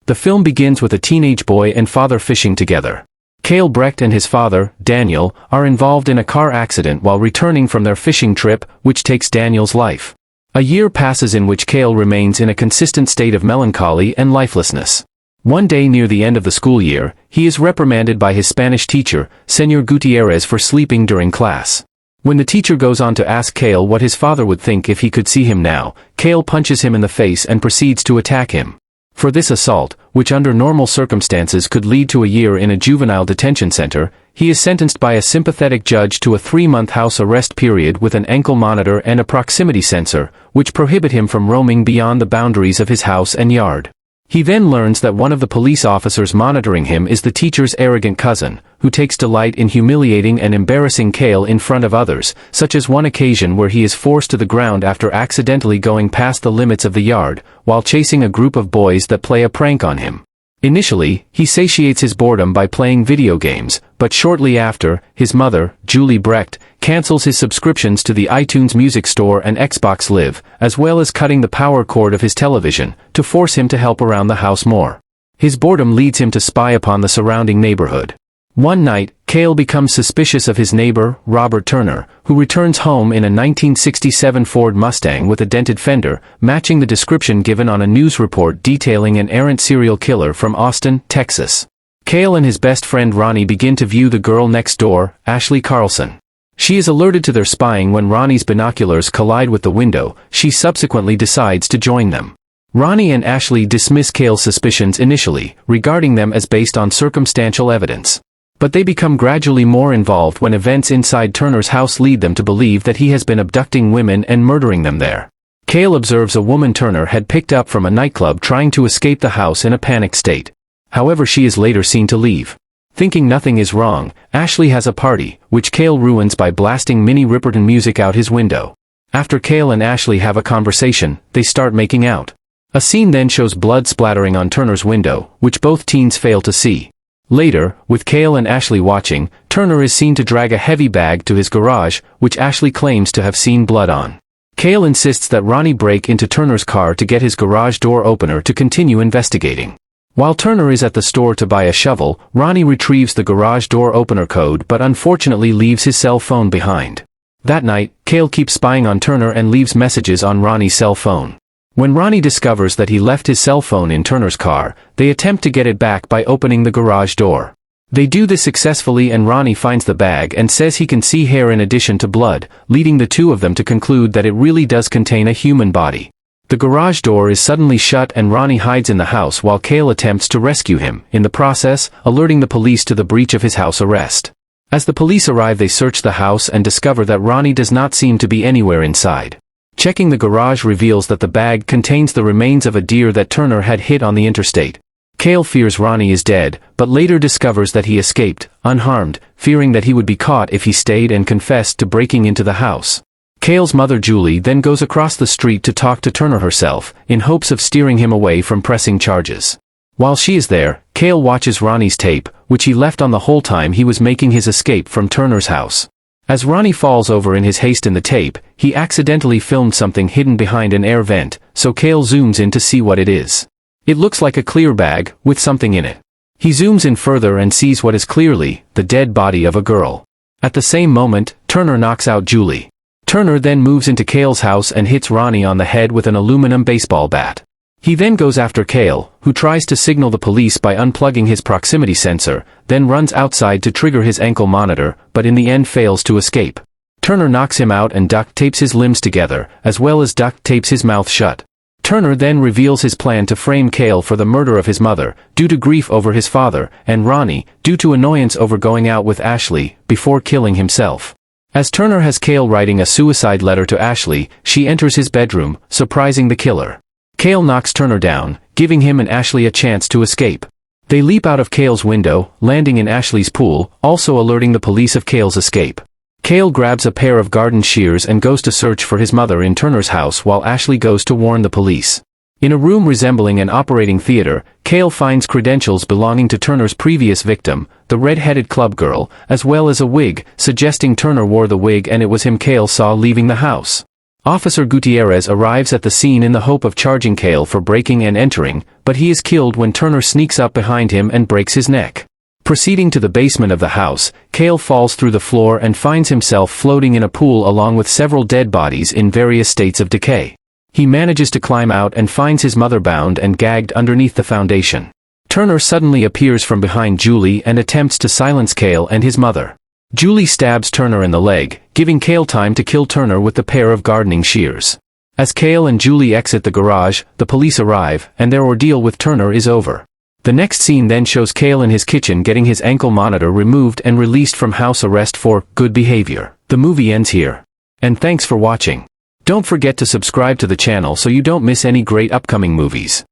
The film begins with a teenage boy and father fishing together. Cale Brecht and his father, Daniel, are involved in a car accident while returning from their fishing trip, which takes Daniel's life. A year passes in which Cale remains in a consistent state of melancholy and lifelessness. One day near the end of the school year, he is reprimanded by his Spanish teacher, Señor Gutierrez, for sleeping during class. When the teacher goes on to ask Cale what his father would think if he could see him now, Cale punches him in the face and proceeds to attack him. For this assault, which under normal circumstances could lead to a year in a juvenile detention center, he is sentenced by a sympathetic judge to a 3-month house arrest period with an ankle monitor and a proximity sensor, which prohibit him from roaming beyond the boundaries of his house and yard. He then learns that one of the police officers monitoring him is the teacher's arrogant cousin, who takes delight in humiliating and embarrassing Cale in front of others, such as one occasion where he is forced to the ground after accidentally going past the limits of the yard, while chasing a group of boys that play a prank on him. Initially, he satiates his boredom by playing video games, but shortly after, his mother, Julie Brecht, cancels his subscriptions to the iTunes Music Store and Xbox Live, as well as cutting the power cord of his television, to force him to help around the house more. His boredom leads him to spy upon the surrounding neighborhood. One night, Cale becomes suspicious of his neighbor, Robert Turner, who returns home in a 1967 Ford Mustang with a dented fender, matching the description given on a news report detailing an errant serial killer from Austin, Texas. Cale and his best friend Ronnie begin to view the girl next door, Ashley Carlson. She is alerted to their spying when Ronnie's binoculars collide with the window. She subsequently decides to join them. Ronnie and Ashley dismiss Cale's suspicions initially, regarding them as based on circumstantial evidence. But they become gradually more involved when events inside Turner's house lead them to believe that he has been abducting women and murdering them there. Cale observes a woman Turner had picked up from a nightclub trying to escape the house in a panicked state. However, she is later seen to leave. Thinking nothing is wrong, Ashley has a party, which Cale ruins by blasting Minnie Riperton music out his window. After Cale and Ashley have a conversation, they start making out. A scene then shows blood splattering on Turner's window, which both teens fail to see. Later, with Cale and Ashley watching, Turner is seen to drag a heavy bag to his garage, which Ashley claims to have seen blood on. Cale insists that Ronnie break into Turner's car to get his garage door opener to continue investigating. While Turner is at the store to buy a shovel, Ronnie retrieves the garage door opener code but unfortunately leaves his cell phone behind. That night, Cale keeps spying on Turner and leaves messages on Ronnie's cell phone. When Ronnie discovers that he left his cell phone in Turner's car, they attempt to get it back by opening the garage door. They do this successfully and Ronnie finds the bag and says he can see hair in addition to blood, leading the two of them to conclude that it really does contain a human body. The garage door is suddenly shut and Ronnie hides in the house while Cale attempts to rescue him, in the process, alerting the police to the breach of his house arrest. As the police arrive, they search the house and discover that Ronnie does not seem to be anywhere inside. Checking the garage reveals that the bag contains the remains of a deer that Turner had hit on the interstate. Cale fears Ronnie is dead, but later discovers that he escaped, unharmed, fearing that he would be caught if he stayed and confessed to breaking into the house. Cale's mother Julie then goes across the street to talk to Turner herself, in hopes of steering him away from pressing charges. While she is there, Cale watches Ronnie's tape, which he left on the whole time he was making his escape from Turner's house. As Ronnie falls over in his haste in the tape, he accidentally filmed something hidden behind an air vent, so Cale zooms in to see what it is. It looks like a clear bag, with something in it. He zooms in further and sees what is clearly the dead body of a girl. At the same moment, Turner knocks out Julie. Turner then moves into Cale's house and hits Ronnie on the head with an aluminum baseball bat. He then goes after Cale, who tries to signal the police by unplugging his proximity sensor, then runs outside to trigger his ankle monitor, but in the end fails to escape. Turner knocks him out and duct tapes his limbs together, as well as duct tapes his mouth shut. Turner then reveals his plan to frame Cale for the murder of his mother, due to grief over his father, and Ronnie, due to annoyance over going out with Ashley, before killing himself. As Turner has Cale writing a suicide letter to Ashley, she enters his bedroom, surprising the killer. Cale knocks Turner down, giving him and Ashley a chance to escape. They leap out of Cale's window, landing in Ashley's pool, also alerting the police of Cale's escape. Cale grabs a pair of garden shears and goes to search for his mother in Turner's house while Ashley goes to warn the police. In a room resembling an operating theater, Cale finds credentials belonging to Turner's previous victim, the red-headed club girl, as well as a wig, suggesting Turner wore the wig and it was him Cale saw leaving the house. Officer Gutierrez arrives at the scene in the hope of charging Cale for breaking and entering, but he is killed when Turner sneaks up behind him and breaks his neck. Proceeding to the basement of the house, Cale falls through the floor and finds himself floating in a pool along with several dead bodies in various states of decay. He manages to climb out and finds his mother bound and gagged underneath the foundation. Turner suddenly appears from behind Julie and attempts to silence Cale and his mother. Julie stabs Turner in the leg, giving Cale time to kill Turner with the pair of gardening shears. As Cale and Julie exit the garage, the police arrive, and their ordeal with Turner is over. The next scene then shows Cale in his kitchen getting his ankle monitor removed and released from house arrest for good behavior. The movie ends here. And thanks for watching. Don't forget to subscribe to the channel so you don't miss any great upcoming movies.